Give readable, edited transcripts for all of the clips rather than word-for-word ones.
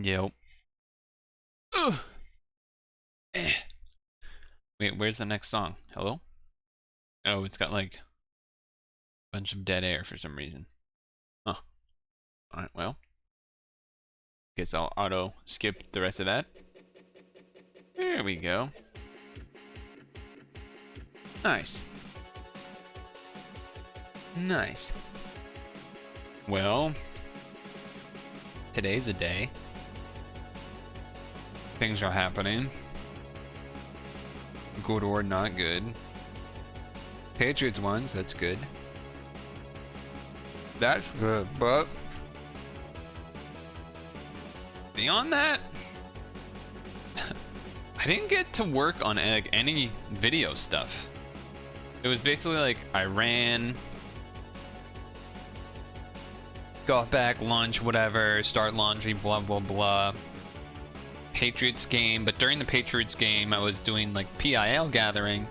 Yep. Ugh. Eh. Wait, where's the next song? Hello? Oh, it's got like a bunch of dead air for some reason. Huh. Alright, well. Guess I'll auto skip the rest of that. There we go. Nice. Nice. Well, today's a day. Things are happening. Good or not good. Patriots won, so that's good. That's good, but beyond that, I didn't get to work on any video stuff. It was basically like I ran, got back, lunch, whatever, start laundry, blah, blah, blah. Patriots game, but during the Patriots game, I was doing like PIL gathering.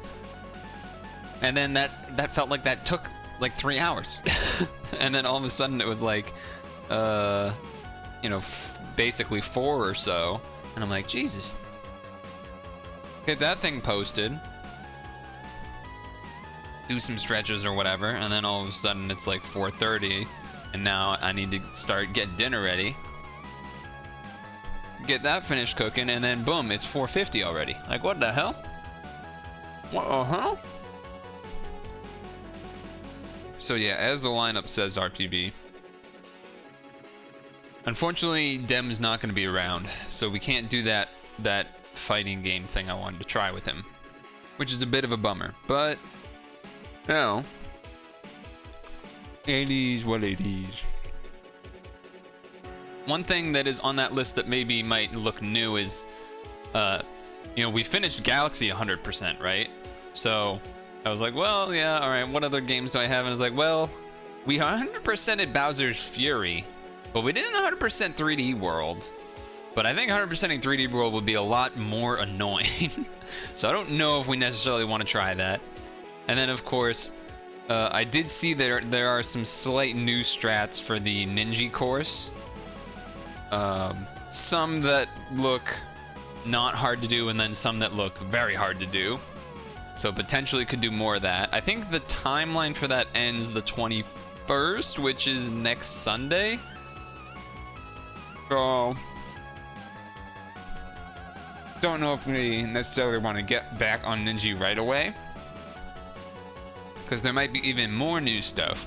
And then that felt like that took like 3 hours. And then all of a sudden it was like, you know, basically 4 or so. And I'm like, Jesus. Get that thing posted. Do some stretches or whatever. And then all of a sudden it's like 4:30. And now I need to start getting dinner ready. Get that finished cooking. And then boom, it's 4:50 already. Like, what the hell? What the hell? So yeah, as the lineup says, RPB. Unfortunately, Dem's not going to be around, so we can't do that fighting game thing I wanted to try with him, which is a bit of a bummer. But no, 80s, what 80s? One thing that is on that list that maybe might look new is, you know, we finished Galaxy 100%, right? So I was like, well, yeah, all right, what other games do I have? And I was like, well, we 100%ed Bowser's Fury, but we didn't 100% 3D World. But I think 100%ing 3D World would be a lot more annoying. So I don't know if we necessarily want to try that. And then, of course, I did see there are some slight new strats for the Ninja course. Some that look not hard to do, and then some that look very hard to do. So potentially could do more of that. I think the timeline for that ends the 21st, which is next Sunday. So don't know if we necessarily want to get back on Ninja right away, because there might be even more new stuff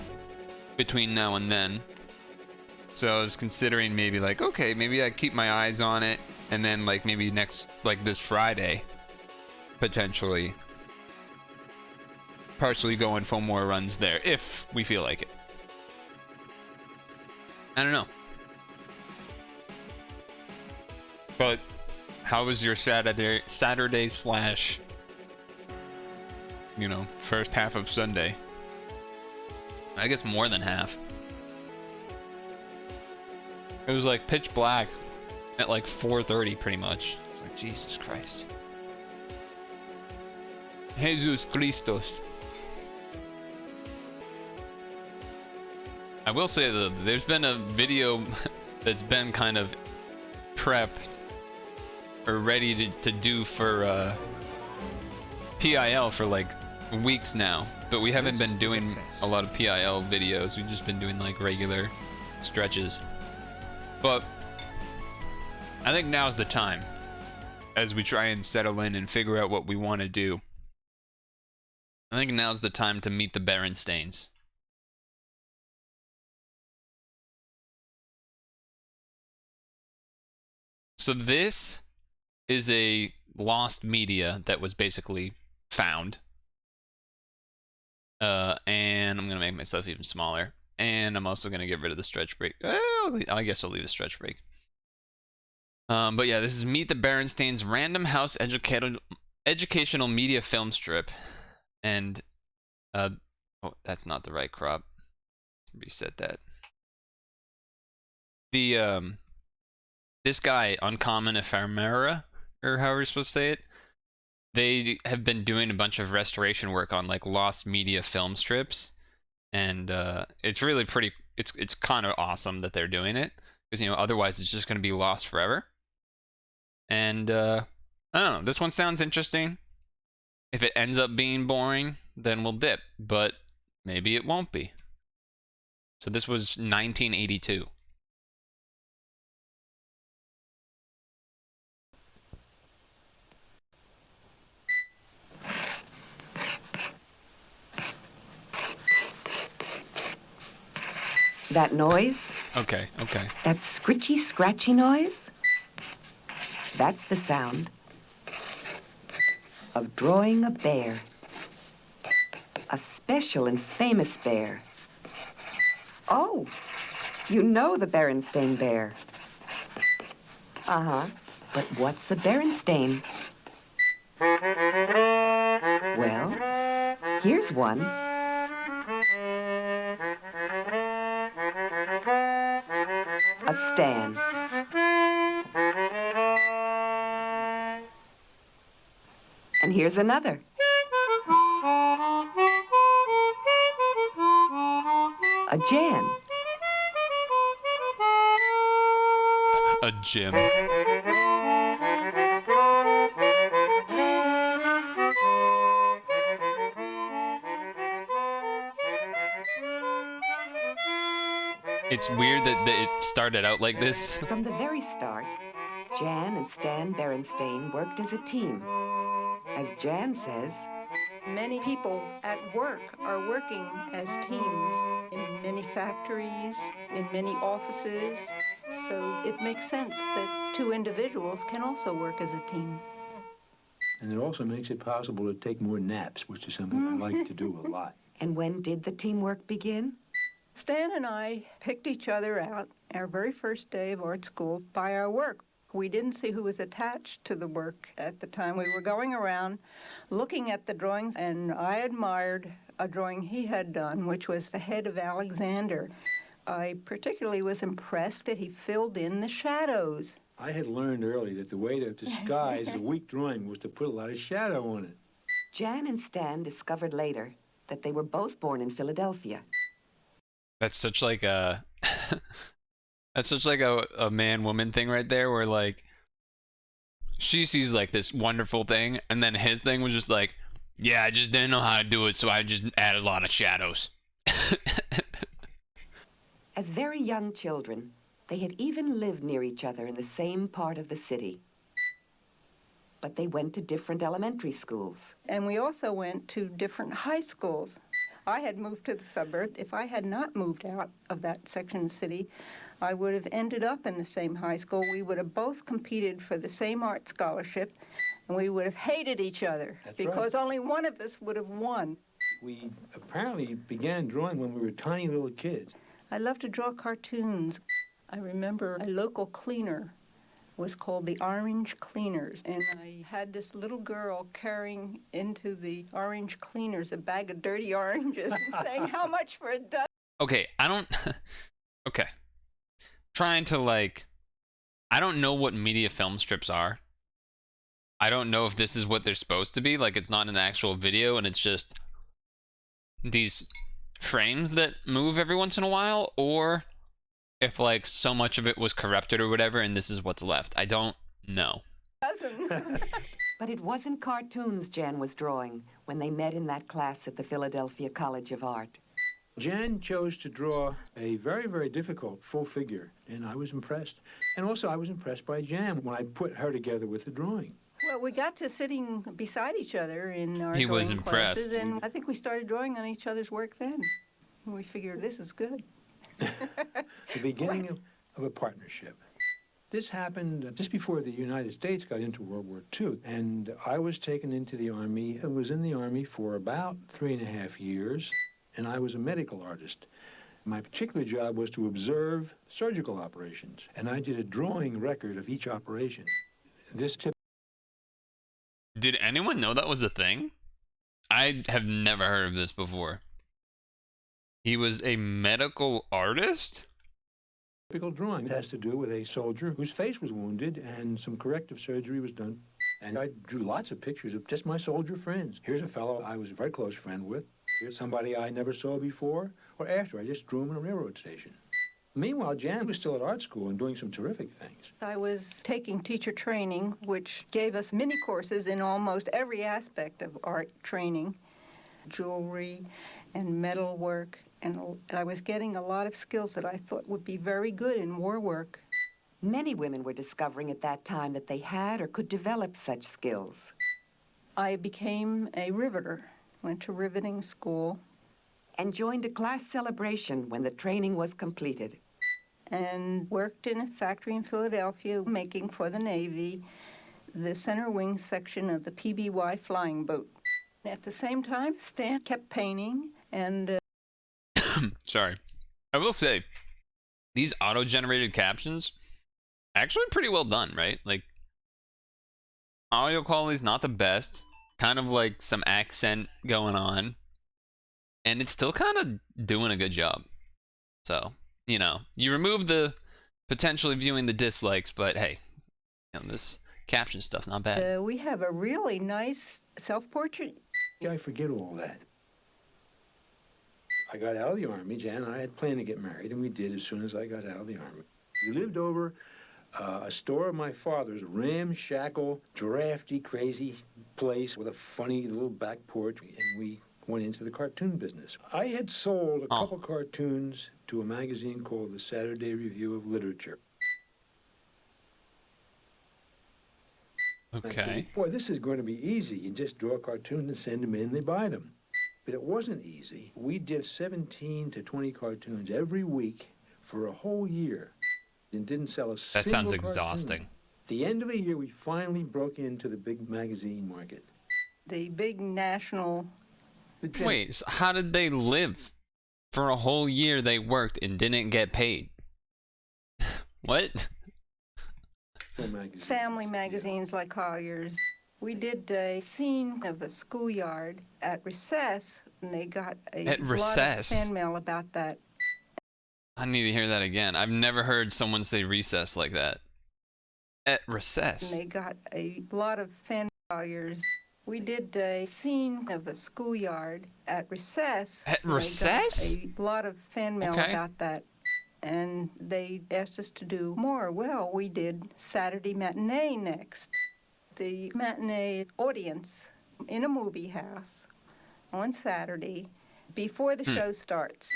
between now and then. So I was considering maybe like, okay, maybe I keep my eyes on it, and then like maybe next, like this Friday, potentially partially going for more runs there if we feel like it. I don't know. But how was your Saturday slash, you know, first half of Sunday? I guess more than half. It was like pitch black at like 4:30 pretty much. It's like, Jesus Christ. Jesus Christos. I will say that there's been a video that's been kind of prepped or ready to do for PIL for like weeks now, but we haven't been doing a lot of PIL videos. We've just been doing like regular stretches. But I think now's the time, as we try and settle in and figure out what we want to do. I think now's the time to meet the Berenstains. So this is a lost media that was basically found. And I'm going to make myself even smaller. And I'm also going to get rid of the stretch break. I guess I'll leave the stretch break. But yeah, this is Meet the Berenstains Random House Educational Media Film Strip. And, oh, that's not the right crop. Reset that. The, this guy, Uncommon Ephemera, or however you're supposed to say it, they have been doing a bunch of restoration work on like lost media film strips, and it's really pretty. It's kind of awesome that they're doing it. because otherwise it's just going to be lost forever. And I don't know, this one sounds interesting. If it ends up being boring, then we'll dip, but maybe it won't be. So this was 1982. That noise? Okay. That scritchy, scratchy noise? That's the sound of drawing a bear. A special and famous bear. Oh, you know the Berenstain Bear. Uh-huh. But what's a Berenstain? Well, here's one. A Stan. And here's another. A Jan. A Jim. It's weird that it started out like this. From the very start, Jan and Stan Berenstain worked as a team. As Jan says, many people at work are working as teams in many factories, in many offices, so it makes sense that two individuals can also work as a team. And it also makes it possible to take more naps, which is something I like to do a lot. And when did the teamwork begin? Stan and I picked each other out our very first day of art school by our work. We didn't see who was attached to the work at the time. We were going around looking at the drawings, and I admired a drawing he had done, which was the head of Alexander. I particularly was impressed that he filled in the shadows. I had learned early that the way to disguise a weak drawing was to put a lot of shadow on it. Jan and Stan discovered later that they were both born in Philadelphia. That's such like a that's such like a man-woman thing right there, where like she sees like this wonderful thing, and then his thing was just like, yeah, I just didn't know how to do it, so I just added a lot of shadows. As very young children, they had even lived near each other in the same part of the city. But they went to different elementary schools. And we also went to different high schools. I had moved to the suburb. If I had not moved out of that section of the city, I would have ended up in the same high school. We would have both competed for the same art scholarship, and we would have hated each other. That's because right. only one of us would have won. We apparently began drawing when we were tiny little kids. I love to draw cartoons. I remember a local cleaner was called the Orange Cleaners, and I had this little girl carrying into the Orange Cleaners a bag of dirty oranges and saying, how much for a dozen? Okay, I don't okay. Trying to like, I don't know what media film strips are. I don't know if this is what they're supposed to be, like it's not an actual video and it's just these frames that move every once in a while, or if like so much of it was corrupted or whatever and this is what's left. I don't know. But it wasn't cartoons Jan was drawing when they met in that class at the Philadelphia College of Art. Jan chose to draw a very, very difficult full figure, and I was impressed. And also I was impressed by Jan when I put her together with the drawing. Well, we got to sitting beside each other in our He was drawing impressed. classes, and I think we started drawing on each other's work then. We figured this is good. The beginning of a partnership. This happened just before the United States got into World War II, and I was taken into the Army. I was in the Army for about 3.5 years, and I was a medical artist. My particular job was to observe surgical operations, and I did a drawing record of each operation. This tip. Did anyone know that was a thing? I have never heard of this before. He was a medical artist? Typical drawing has to do with a soldier whose face was wounded and some corrective surgery was done. And I drew lots of pictures of just my soldier friends. Here's a fellow I was a very close friend with. Here's somebody I never saw before or after. I just drew him in a railroad station. Meanwhile, Jan was still at art school and doing some terrific things. I was taking teacher training, which gave us mini courses in almost every aspect of art training, jewelry and metal work, and I was getting a lot of skills that I thought would be very good in war work. Many women were discovering at that time that they had or could develop such skills. I became a riveter, went to riveting school, And joined a class celebration when the training was completed. and worked in a factory in Philadelphia making for the Navy the center wing section of the PBY flying boat. At the same time, Stan kept painting, and Sorry. I will say, these auto-generated captions, actually pretty well done, right? Like, audio quality's not the best. Kind of like some accent going on. And it's still kind of doing a good job. So, you know, you remove the potentially viewing the dislikes, but hey, you know, this caption stuff's not bad. we have a really nice self-portrait. I forget all that. I got out of the Army, Jan and I had planned to get married, and we did as soon as I got out of the Army. We lived over a store of my father's, a ramshackle, drafty, crazy place with a funny little back porch, and we went into the cartoon business. I had sold a couple cartoons to a magazine called the Saturday Review of Literature. Okay. Boy, this is going to be easy. You just draw cartoons and send them in, they buy them. But it wasn't easy. We did 17 to 20 cartoons every week for a whole year and didn't sell a single That sounds cartoon. exhausting. At the end of the year, we finally broke into the big magazine market. The big national. Wait, so how did they live? For a whole year they worked and didn't get paid. What? Family magazines like Collier's. We did a scene of a schoolyard at recess, and they got a At lot of recess? fan mail about that. I need to hear that again. I've never heard someone say recess like that. At recess. And they got a lot of fan Collier's. We did a scene of a schoolyard at recess. At and they got recess? a lot of fan mail Okay. about that. And they asked us to do more. Well, we did Saturday matinee next. The matinee audience in a movie house on Saturday before the show starts.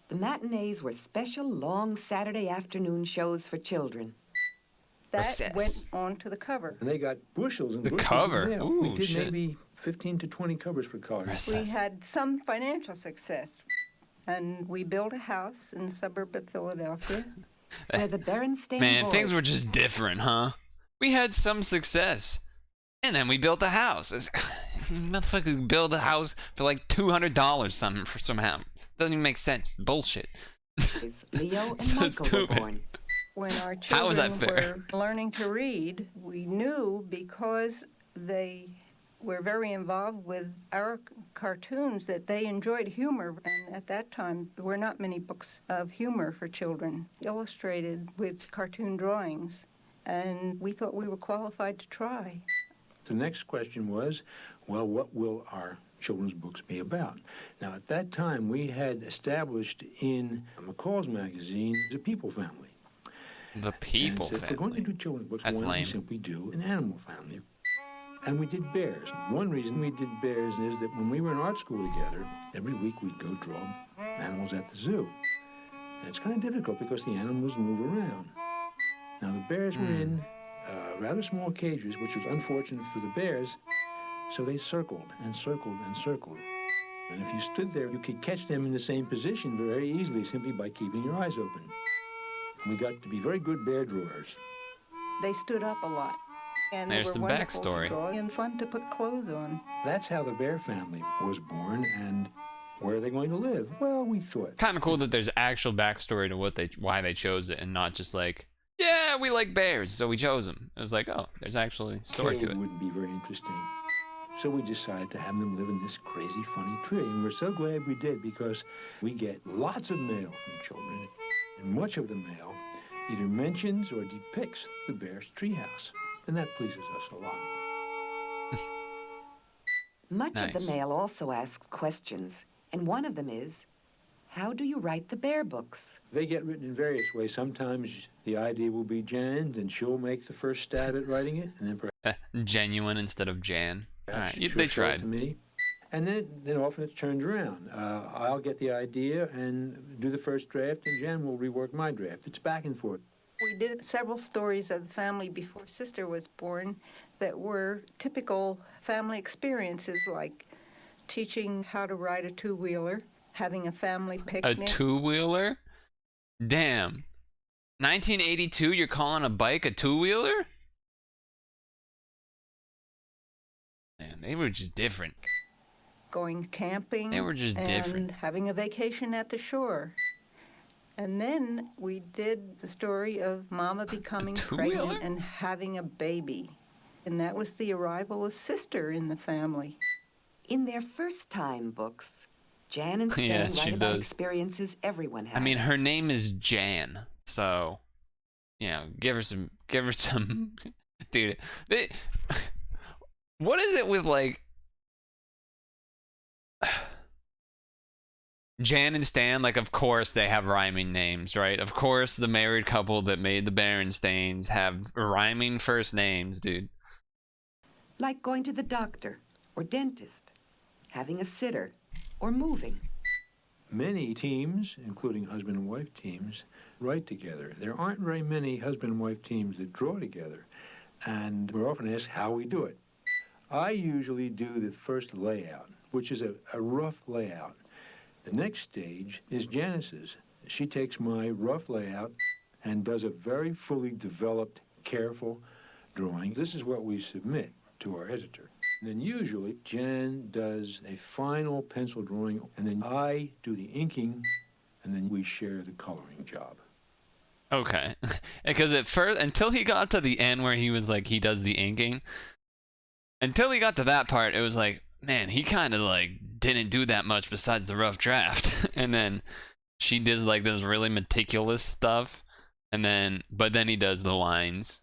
The matinees were special long Saturday afternoon shows for children. That Recess. went on to the cover. And they got bushels and The bushels cover? of mail. Ooh, we did shit. maybe 15 to 20 covers for Collier's. Recess. We had some financial success, and we built a house in the suburb of Philadelphia. Where the Berenstain Man, boys things were just different, huh? We had some success. And then we built a house. Motherfuckers build a house for like $200 somehow. Doesn't even make sense. Bullshit. Leo and So Michael stupid. were born. When our How is that children fair? were learning to read, we knew because they were very involved with our cartoons that they enjoyed humor. And at that time, there were not many books of humor for children, illustrated with cartoon drawings. And we thought we were qualified to try. The next question was, well, what will our children's books be about? Now, at that time, we had established in McCall's magazine the People family. The People And said, if we're going to family. do children's books, That's why don't we lame. simply do an animal family? And we did bears. One reason we did bears is that when we were in art school together, every week we'd go draw animals at the zoo. And it's kind of difficult because the animals move around. Now, the bears were in rather small cages, which was unfortunate for the bears, so they circled and circled and circled. And if you stood there, you could catch them in the same position very easily simply by keeping your eyes open. And we got to be very good bear drawers. They stood up a lot. And There's they were some wonderful backstory. to draw and fun to put clothes on. That's how the bear family was born, and where are they going to live? Well, we thought. Kind of cool that there's actual backstory to why they chose it and not just like, yeah, we like bears, so we chose them. It was like, oh, there's actually story to Cave it. wouldn't be very interesting. So we decided to have them live in this crazy, funny tree. And we're so glad we did because we get lots of mail from children. And much of the mail either mentions or depicts the bear's treehouse. And that pleases us a lot. Much of Nice. the mail also asks questions, and one of them is, How do you write the bear books? They get written in various ways. Sometimes the idea will be Jan's, and she'll make the first stab at writing it, and then Genuine instead of Jan. All right, she'll they show it tried. to me. And then often it's turned around. I'll get the idea and do the first draft, and Jan will rework my draft. It's back and forth. We did several stories of the family before Sister was born that were typical family experiences, like teaching how to ride a two-wheeler, having a family A picnic. two-wheeler? Damn. 1982, you're calling a bike a two-wheeler? Man, they were just different. Going camping. They were just and different. having a vacation at the shore. And then we did the story of Mama becoming two-wheeler? pregnant and having a baby. And that was the arrival of Sister in the family. In their first time books, Jan and Stan Yes, she write about does. experiences everyone has. I mean, her name is Jan, so you know, give her some, dude. What is it with like Jan and Stan? Like, of course they have rhyming names, right? Of course the married couple that made the Berenstains have rhyming first names, dude. Like going to the doctor or dentist, having a sitter, or moving. Many teams, including husband and wife teams, write together. There aren't very many husband and wife teams that draw together, and we're often asked how we do it. I usually do the first layout, which is a rough layout. The next stage is Janice's. She takes my rough layout and does a very fully developed, careful drawing. This is what we submit to our editor. And then usually Jan does a final pencil drawing, and then I do the inking, and then we share the coloring job. Okay, because at first, until he got to the end where he was like, he does the inking, until he got to that part, it was like, man, he kind of like didn't do that much besides the rough draft. And then she does like this really meticulous stuff, and then but then he does the lines,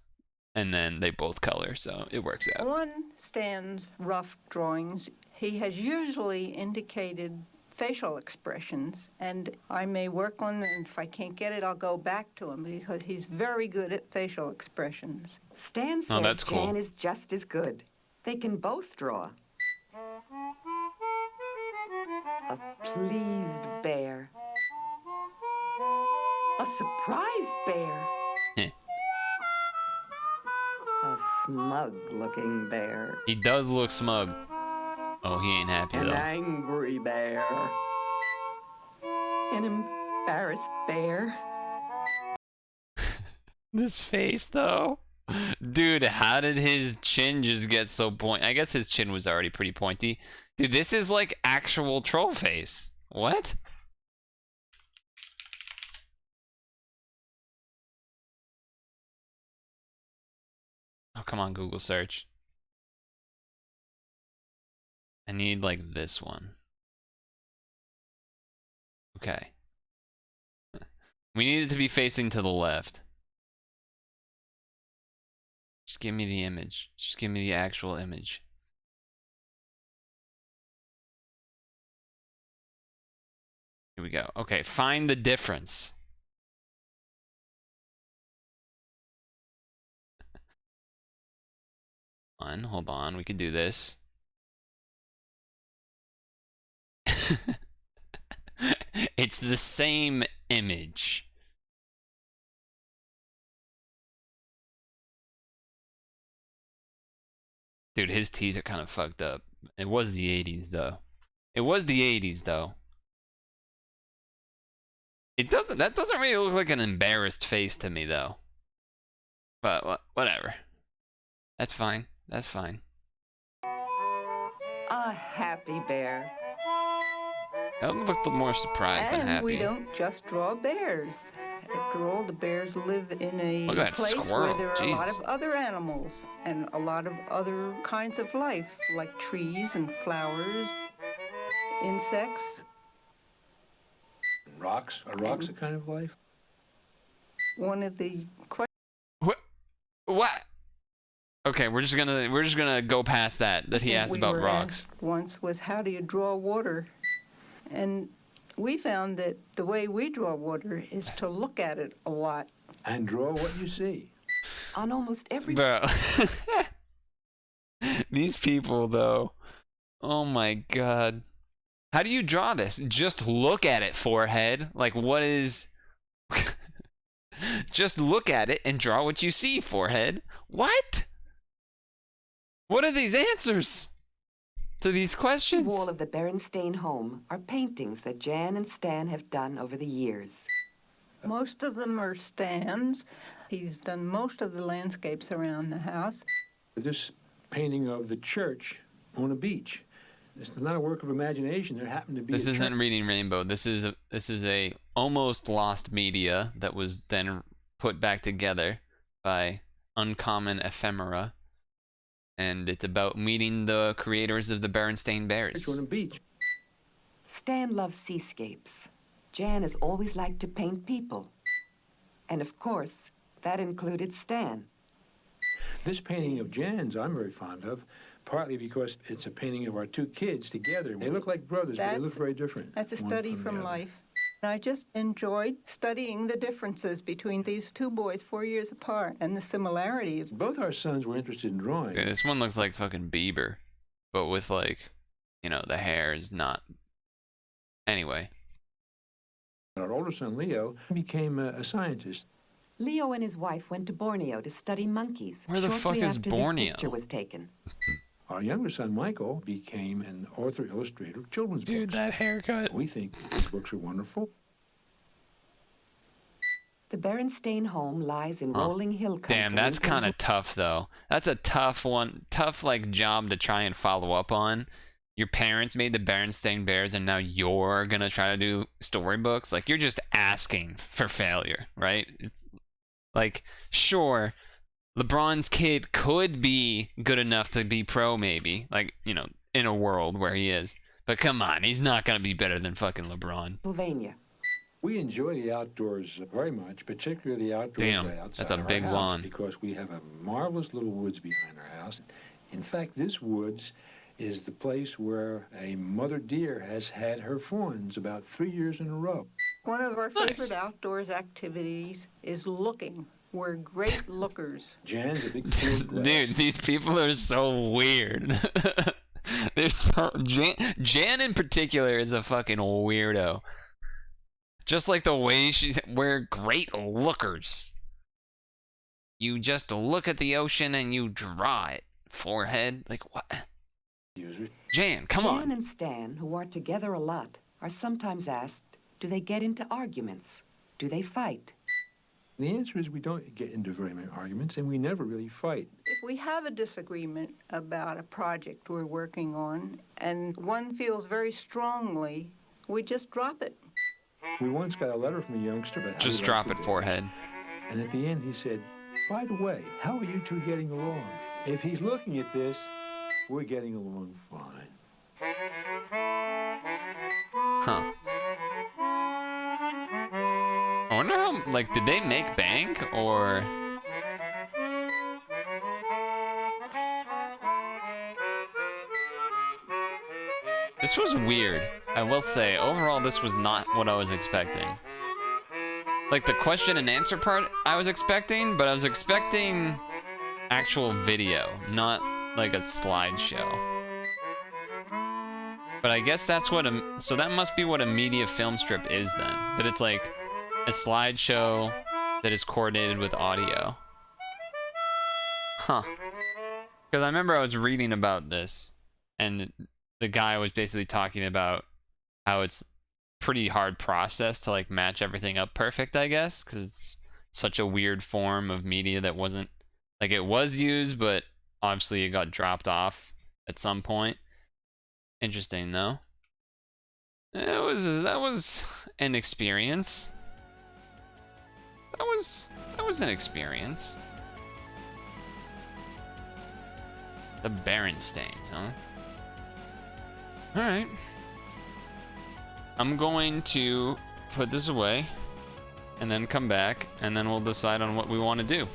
and then they both color, so it works out. On Stan's rough drawings, he has usually indicated facial expressions, and I may work on them. If I can't get it, I'll go back to him because he's very good at facial expressions. Stan Oh, says that's cool. Jan is just as good. They can both draw. A pleased bear. A surprised bear. Heh. A smug-looking bear. He does look smug. Oh, he ain't happy An though. angry bear. An embarrassed bear. This face though. Dude, how did his chin just get so pointy? I guess his chin was already pretty pointy. Dude, this is like actual troll face. What? Oh, come on, Google search. I need like this one. Okay. We need it to be facing to the left. Just give me the image. Just give me the actual image. Here we go. Okay, find the difference. Hold on, we can do this. It's the same image. Dude, his teeth are kind of fucked up. It was the 80s though. It was the 80s though. That doesn't really look like an embarrassed face to me though. But whatever. That's fine. That's fine. A happy bear. That looked more surprised than And happy. we don't just draw bears. After all, the bears live in a Look at that place squirrel. where there are a lot Jesus. of other animals and a lot of other kinds of life, like trees and flowers, insects. Rocks? Are rocks a kind of life? One of the What? Okay, we're just gonna go past that he questions asked we about were rocks. asked once was, how do you draw water? And We found that the way we draw water is to look at it a lot. And draw what you see. On almost every Bro. These people, though. Oh my god. How do you draw this? Just look at it, forehead. Like, what is... Just look at it and draw what you see, forehead. What? What are these answers to these questions? wall of the Berenstain home are paintings that Jan and Stan have done over the years. Most of them are Stan's. He's done most of the landscapes around the house. This painting of the church on a beach. It's not a work of imagination. There happened to be This a isn't church. Reading Rainbow. This is a almost lost media that was then put back together by Uncommon Ephemera, and it's about meeting the creators of the Berenstain Bears. On a beach. Stan loves seascapes. Jan has always liked to paint people. And of course, that included Stan. This painting of Jan's I'm very fond of, partly because it's a painting of our two kids together. They look like brothers, but they look very different. That's a one study the from other. life. I just enjoyed studying the differences between these two boys 4 years apart and the similarities. Both our sons were interested in drawing. Yeah, this one looks like fucking Bieber, but with, like, you know, the hair is not. Anyway. Our older son, Leo, became a scientist. Leo and his wife went to Borneo to study monkeys Where the shortly fuck is after Borneo? this picture was taken. Our younger son, Michael, became an author, illustrator of children's Dude, books. that haircut. We think these books are wonderful. The Berenstain home lies in rolling hill country. Damn, that's in kind of tough, though. That's a tough one. Tough, like, job to try and follow up on. Your parents made the Berenstain Bears, and now you're gonna try to do storybooks? Like, you're just asking for failure, right? It's like, sure, LeBron's kid could be good enough to be pro, maybe. Like, you know, in a world where he is. But come on, he's not gonna be better than fucking LeBron. Pennsylvania. We enjoy the outdoors very much, particularly the outdoors Damn, outside that's a of our big house, lawn. because we have a marvelous little woods behind our house. In fact, this woods is the place where a mother deer has had her fawns about 3 years in a row. One of our Nice. favorite outdoors activities is looking. We're great lookers. Jan's a big field glass. Dude, these people are so weird. They're so Jan in particular is a fucking weirdo. Just like the way we're great lookers. You just look at the ocean and you draw it. Forehead, like what? User. Jan, come Jan on. and Stan, who are together a lot, are sometimes asked, do they get into arguments? Do they fight? The answer is we don't get into very many arguments, and we never really fight. If we have a disagreement about a project we're working on and one feels very strongly, we just drop it. We once got a letter from a youngster about how Just he drop liked it, the forehead. boys. And at the end, he said, by the way, how are you two getting along? If he's looking at this, we're getting along fine. Huh. I wonder how, like, did they make bank or? This was weird. I will say, overall, this was not what I was expecting. Like, the question and answer part I was expecting, but I was expecting actual video, not like a slideshow. But I guess that's what so that must be what a media film strip is then. That it's like a slideshow that is coordinated with audio. Huh. Because I remember I was reading about this, and the guy was basically talking about how it's pretty hard process to like match everything up perfect, I guess, because it's such a weird form of media that wasn't, like, it was used, but obviously it got dropped off at some point. Interesting, though. That was an experience. That was an experience. The Berenstains, huh? All right. I'm going to put this away, and then come back, and then we'll decide on what we want to do.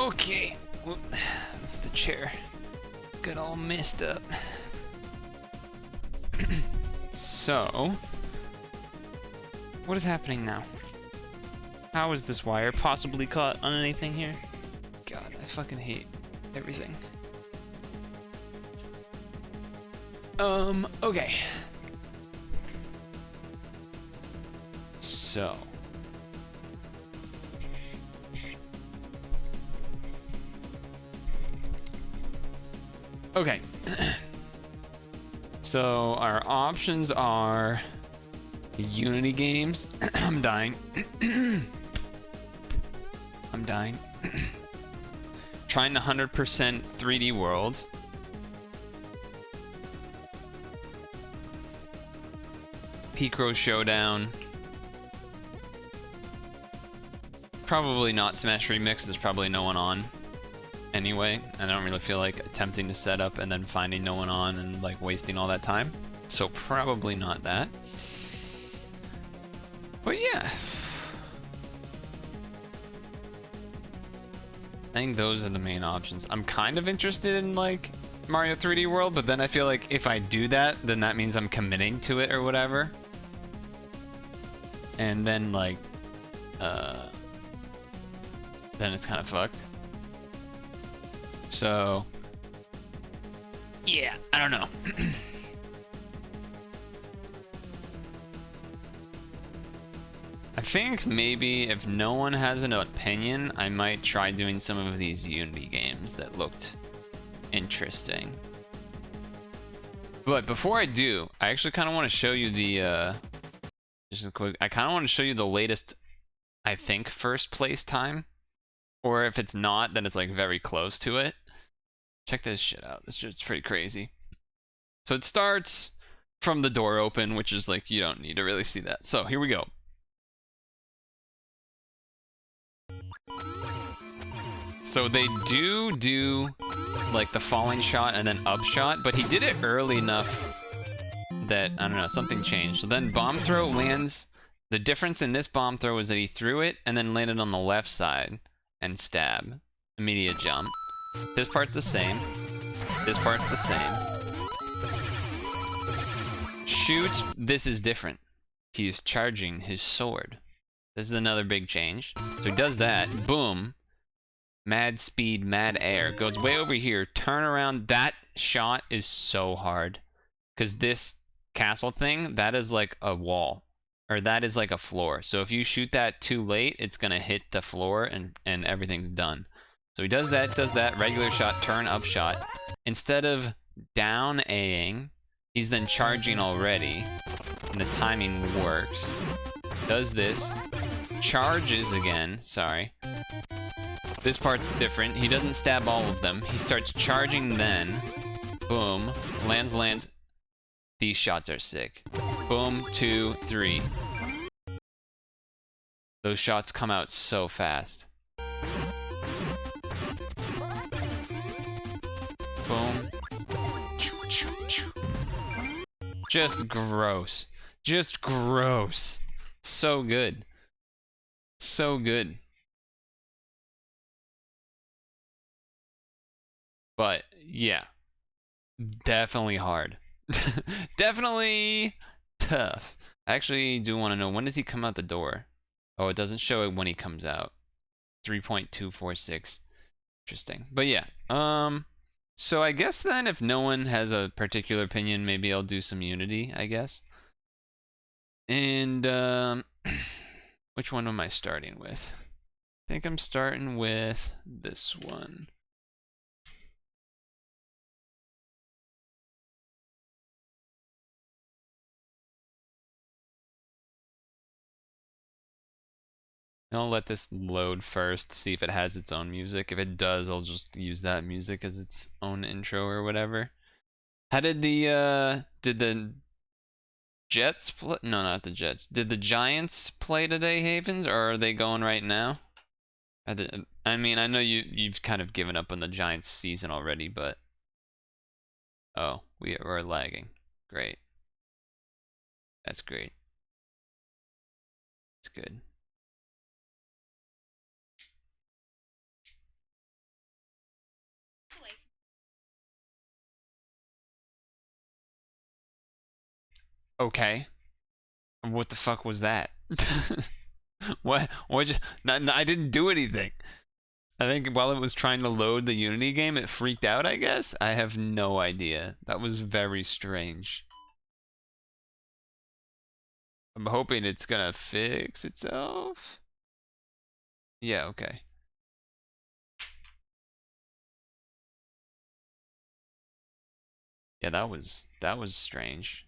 Okay. Whoop. The chair got all messed up. So, what is happening now? How is this wire possibly caught on anything here? God, I fucking hate everything. Okay. So. Okay. So our options are Unity games. I'm dying. I'm dying. Trying to 100% 3D world. Picro Showdown. Probably not Smash Remix, there's probably no one on. Anyway, I don't really feel like attempting to set up and then finding no one on and like wasting all that time. So probably not that. But yeah. I think those are the main options. I'm kind of interested in like Mario 3D World, but then I feel like if I do that, then that means I'm committing to it or whatever. And then like, then it's kind of fucked. So, yeah, I don't know. I think maybe if no one has an opinion, I might try doing some of these Unity games that looked interesting. But before I do, I actually kind of want to show you the, just a quick, I kind of want to show you the latest, I think, first place time. Or if it's not, then it's like very close to it. Check this shit out. This shit's pretty crazy. So it starts from the door open, which is like, you don't need to really see that. So here we go. So they do like the falling shot and then up shot, but he did it early enough that, I don't know, something changed. So then bomb throw lands. The difference in this bomb throw is that he threw it and then landed on the left side and stab. Immediate jump. This part's the same. This part's the same. Shoot, this is different. He's charging his sword. This is another big change. So he does that. Boom. Mad speed, mad air. Goes way over here. Turn around. That shot is so hard. Because this castle thing, that is like a wall. Or that is like a floor. So if you shoot that too late, it's going to hit the floor and everything's done. So he does that, regular shot, turn, up shot. Instead of down A-ing, he's then charging already, and the timing works. Does this, charges again, sorry. This part's different, he doesn't stab all of them. He starts charging then, boom, lands. These shots are sick. Boom, 2, 3. Those shots come out so fast. Boom. Just gross. Just gross. So good. So good. But, yeah. Definitely hard. Definitely tough. I actually do want to know, when does he come out the door? Oh, it doesn't show it when he comes out. 3.246. Interesting. But yeah. So I guess then if no one has a particular opinion, maybe I'll do some Unity, I guess. And which one am I starting with? I think I'm starting with this one. I'll let this load first, see if it has its own music. If it does, I'll just use that music as its own intro or whatever. How did the Jets play? No, not the Jets. Did the Giants play today, Havens, or are they going right now? I mean, I know you've kind of given up on the Giants season already, but oh, we're lagging. Great. That's great. That's good. Okay. What the fuck was that? What? I didn't do anything. I think while it was trying to load the Unity game, it freaked out, I guess? I have no idea. That was very strange. I'm hoping it's gonna fix itself. Yeah, okay. Yeah, that was strange.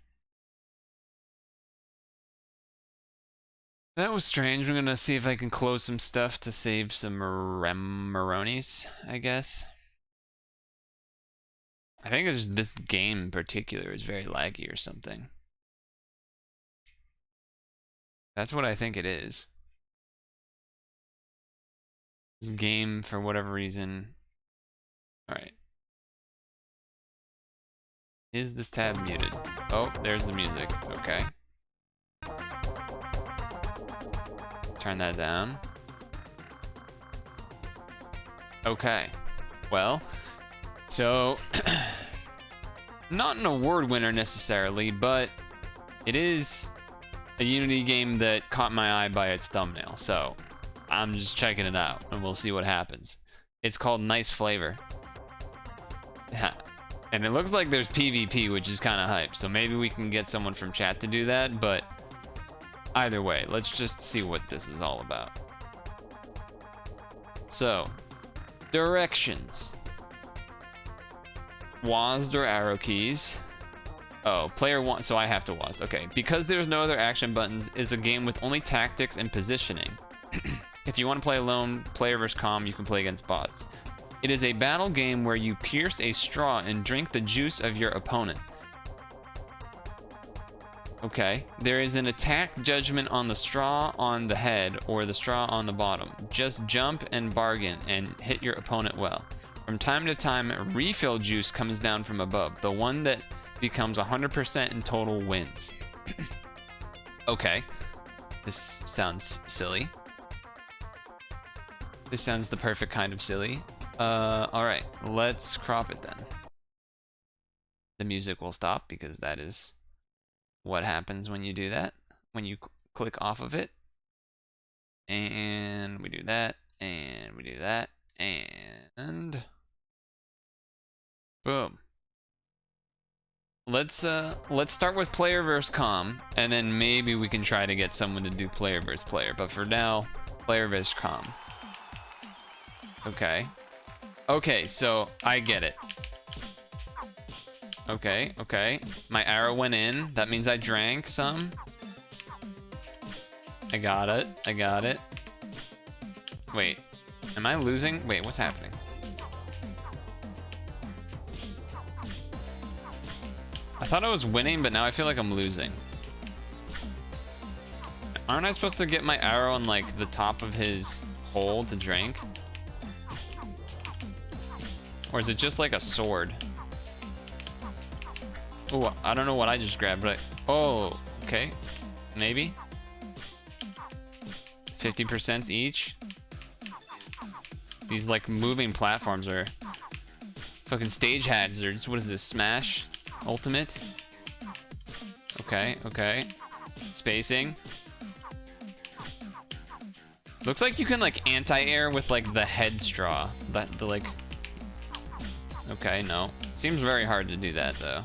That was strange. I'm gonna see if I can close some stuff to save some Maronis, I guess. I think it's this game in particular is very laggy or something. That's what I think it is. This game, for whatever reason. Alright. Is this tab muted? Oh, there's the music. Okay. Turn that down. Okay. Well, so not an award winner necessarily, but it is a Unity game that caught my eye by its thumbnail. So I'm just checking it out and we'll see what happens. It's called Nice Flavor. And it looks like there's PvP, which is kind of hype. So maybe we can get someone from chat to do that, but either way, let's just see what this is all about. So, directions. WASD or arrow keys. Oh, player one, so I have to WASD. Okay, because there's no other action buttons, is a game with only tactics and positioning. If you want to play alone, player versus comm, you can play against bots. It is a battle game where you pierce a straw and drink the juice of your opponent. Okay, there is an attack judgment on the straw on the head or the straw on the bottom. Just jump and bargain and hit your opponent well. From time to time, refill juice comes down from above. The one that becomes 100% in total wins. Okay, this sounds silly. This sounds the perfect kind of silly. Alright, let's crop it then. The music will stop because that is what happens when you do that. When you click off of it. And we do that, and we do that, and boom. Let's start with player versus comm, and then maybe we can try to get someone to do player versus player. But for now, player versus comm. Okay. Okay, so I get it. Okay, okay. My arrow went in. That means I drank some. I got it. I got it. Wait. Am I losing? Wait, what's happening? I thought I was winning, but now I feel like I'm losing. Aren't I supposed to get my arrow on, like, the top of his hole to drink? Or is it just like a sword? Oh, I don't know what I just grabbed, but oh, okay. Maybe. 50% each. These like moving platforms are fucking stage hazards. What is this? Smash? Ultimate? Okay, okay. Spacing. Looks like you can like anti-air with like the head straw. The like. Okay, no. Seems very hard to do that though.